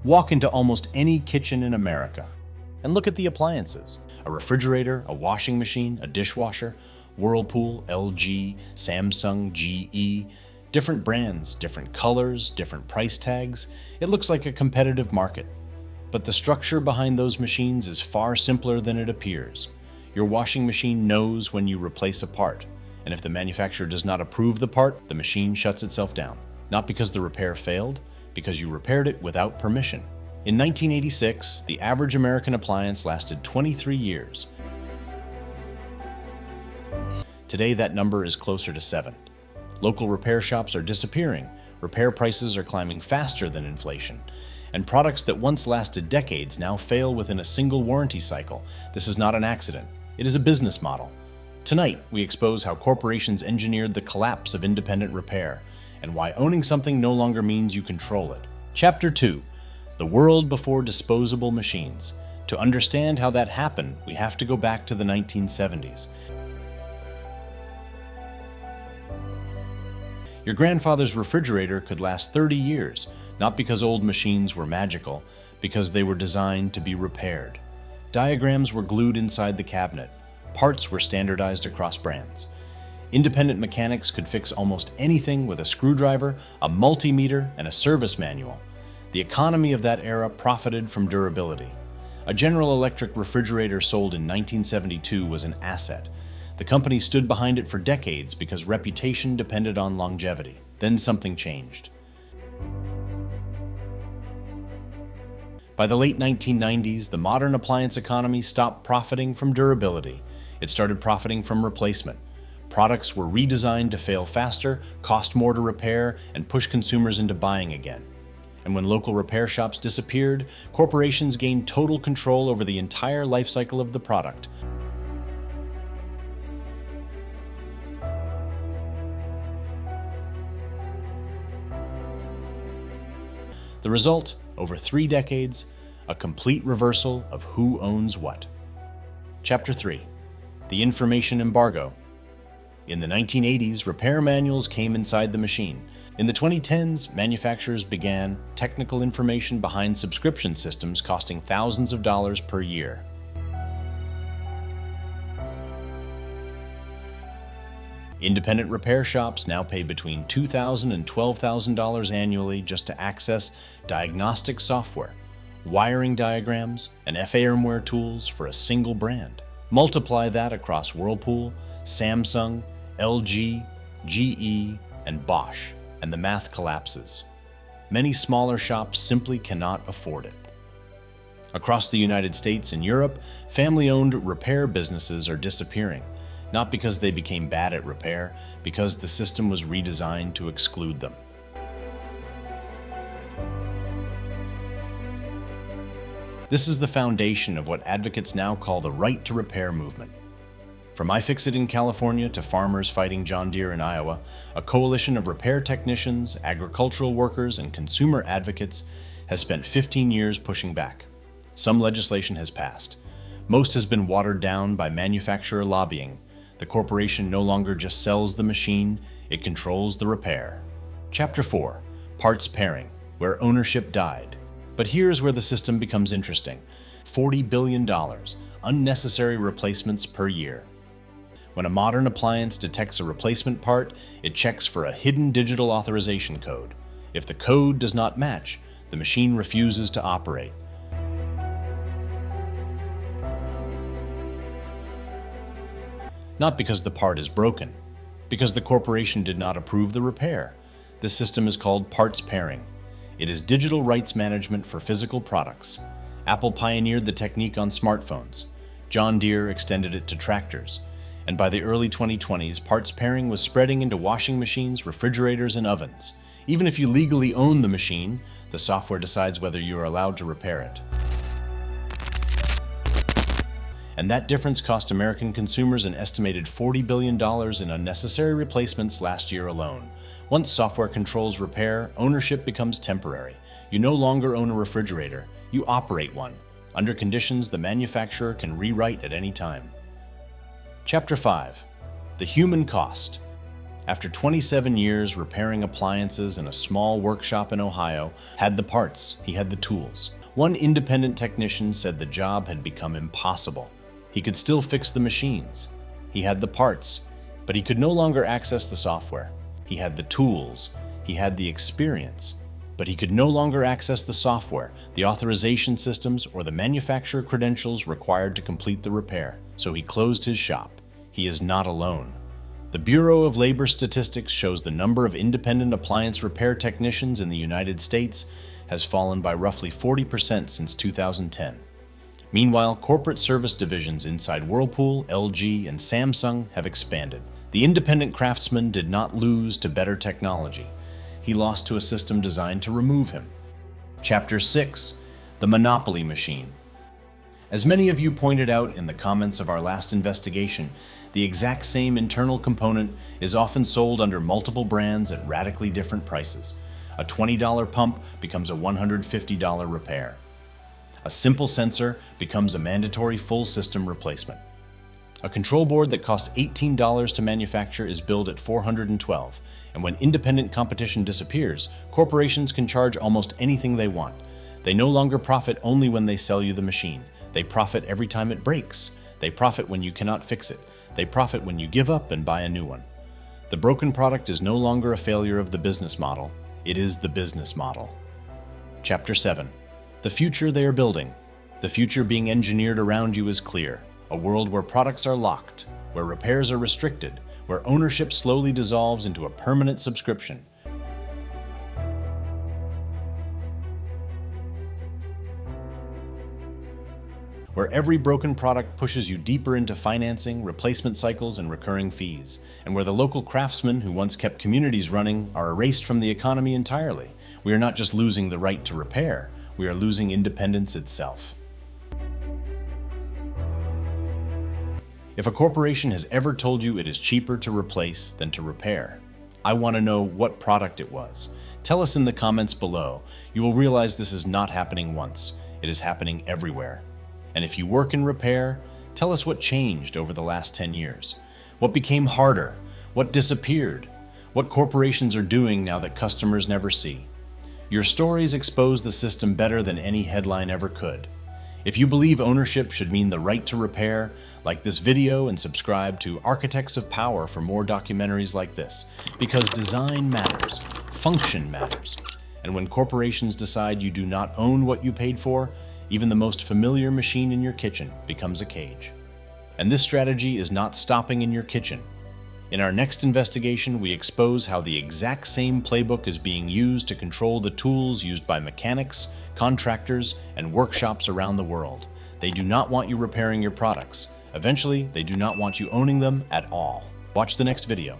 Walk into almost any kitchen in America and look at the appliances. A refrigerator, a washing machine, a dishwasher, Whirlpool, LG, Samsung, GE, different brands, different colors, different price tags. It looks like a competitive market. But the structure behind those machines is far simpler than it appears. Your washing machine knows when you replace a part, and if the manufacturer does not approve the part, the machine shuts itself down. Not because the repair failed, because you repaired it without permission. In 1986, the average American appliance lasted 23 years. Today, that number is closer to 7. Local repair shops are disappearing, repair prices are climbing faster than inflation, and products that once lasted decades now fail within a single warranty cycle. This is not an accident, it is a business model. Tonight, we expose how corporations engineered the collapse of independent repair, and why owning something no longer means you control it. Chapter 2. The world before disposable machines. To understand how that happened, we have to go back to the 1970s. Your grandfather's refrigerator could last 30 years, not because old machines were magical, because they were designed to be repaired. Diagrams were glued inside the cabinet. Parts were standardized across brands. Independent mechanics could fix almost anything with a screwdriver, a multimeter, and a service manual. The economy of that era profited from durability. A General Electric refrigerator sold in 1972 was an asset. The company stood behind it for decades because reputation depended on longevity. Then something changed. By the late 1990s, the modern appliance economy stopped profiting from durability. It started profiting from replacement. Products were redesigned to fail faster, cost more to repair, and push consumers into buying again. And when local repair shops disappeared, corporations gained total control over the entire life cycle of the product. The result, over 3 decades, a complete reversal of who owns what. Chapter 3. The Information Embargo. In the 1980s, repair manuals came inside the machine. In the 2010s, manufacturers began technical information behind subscription systems costing thousands of dollars per year. Independent repair shops now pay between $2,000 and $12,000 annually just to access diagnostic software, wiring diagrams, and firmware tools for a single brand. Multiply that across Whirlpool, Samsung, LG, GE, and Bosch, and the math collapses. Many smaller shops simply cannot afford it. Across the United States and Europe, family-owned repair businesses are disappearing, not because they became bad at repair, because the system was redesigned to exclude them. This is the foundation of what advocates now call the right to repair movement. From iFixit in California to farmers fighting John Deere in Iowa, a coalition of repair technicians, agricultural workers, and consumer advocates has spent 15 years pushing back. Some legislation has passed. Most has been watered down by manufacturer lobbying. The corporation no longer just sells the machine, it controls the repair. Chapter 4. Parts Pairing, where ownership died. But here's where the system becomes interesting. $40 billion, unnecessary replacements per year. When a modern appliance detects a replacement part, it checks for a hidden digital authorization code. If the code does not match, the machine refuses to operate. Not because the part is broken, because the corporation did not approve the repair. This system is called parts pairing. It is digital rights management for physical products. Apple pioneered the technique on smartphones. John Deere extended it to tractors. And by the early 2020s, parts pairing was spreading into washing machines, refrigerators, and ovens. Even if you legally own the machine, the software decides whether you are allowed to repair it. And that difference cost American consumers an estimated $40 billion in unnecessary replacements last year alone. Once software controls repair, ownership becomes temporary. You no longer own a refrigerator, you operate one, under conditions the manufacturer can rewrite at any time. Chapter 5. The Human Cost. After 27 years repairing appliances in a small workshop in Ohio, had the parts, he had the tools. One independent technician said the job had become impossible. He could still fix the machines. He had the parts, but he could no longer access the software. He had the tools, he had the experience, but he could no longer access the software, the authorization systems, or the manufacturer credentials required to complete the repair, so he closed his shop. He is not alone. The Bureau of Labor Statistics shows the number of independent appliance repair technicians in the United States has fallen by roughly 40% since 2010. Meanwhile, corporate service divisions inside Whirlpool, LG, and Samsung have expanded. The independent craftsman did not lose to better technology. He lost to a system designed to remove him. Chapter 6: The Monopoly Machine. As many of you pointed out in the comments of our last investigation, the exact same internal component is often sold under multiple brands at radically different prices. A $20 pump becomes a $150 repair. A simple sensor becomes a mandatory full system replacement. A control board that costs $18 to manufacture is billed at $412, and when independent competition disappears, corporations can charge almost anything they want. They no longer profit only when they sell you the machine. They profit every time it breaks. They profit when you cannot fix it. They profit when you give up and buy a new one. The broken product is no longer a failure of the business model. It is the business model. Chapter 7: The future they are building. The future being engineered around you is clear. A world where products are locked, where repairs are restricted, where ownership slowly dissolves into a permanent subscription. Where every broken product pushes you deeper into financing, replacement cycles, and recurring fees, and where the local craftsmen who once kept communities running are erased from the economy entirely. We are not just losing the right to repair, we are losing independence itself. If a corporation has ever told you it is cheaper to replace than to repair, I want to know what product it was. Tell us in the comments below. You will realize this is not happening once. It is happening everywhere. And if you work in repair, tell us what changed over the last 10 years. What became harder? What disappeared? What corporations are doing now that customers never see? Your stories expose the system better than any headline ever could. If you believe ownership should mean the right to repair, like this video and subscribe to Architects of Power for more documentaries like this, because design matters, function matters. And when corporations decide you do not own what you paid for, even the most familiar machine in your kitchen becomes a cage. And this strategy is not stopping in your kitchen. In our next investigation, we expose how the exact same playbook is being used to control the tools used by mechanics, contractors, and workshops around the world. They do not want you repairing your products. Eventually, they do not want you owning them at all. Watch the next video.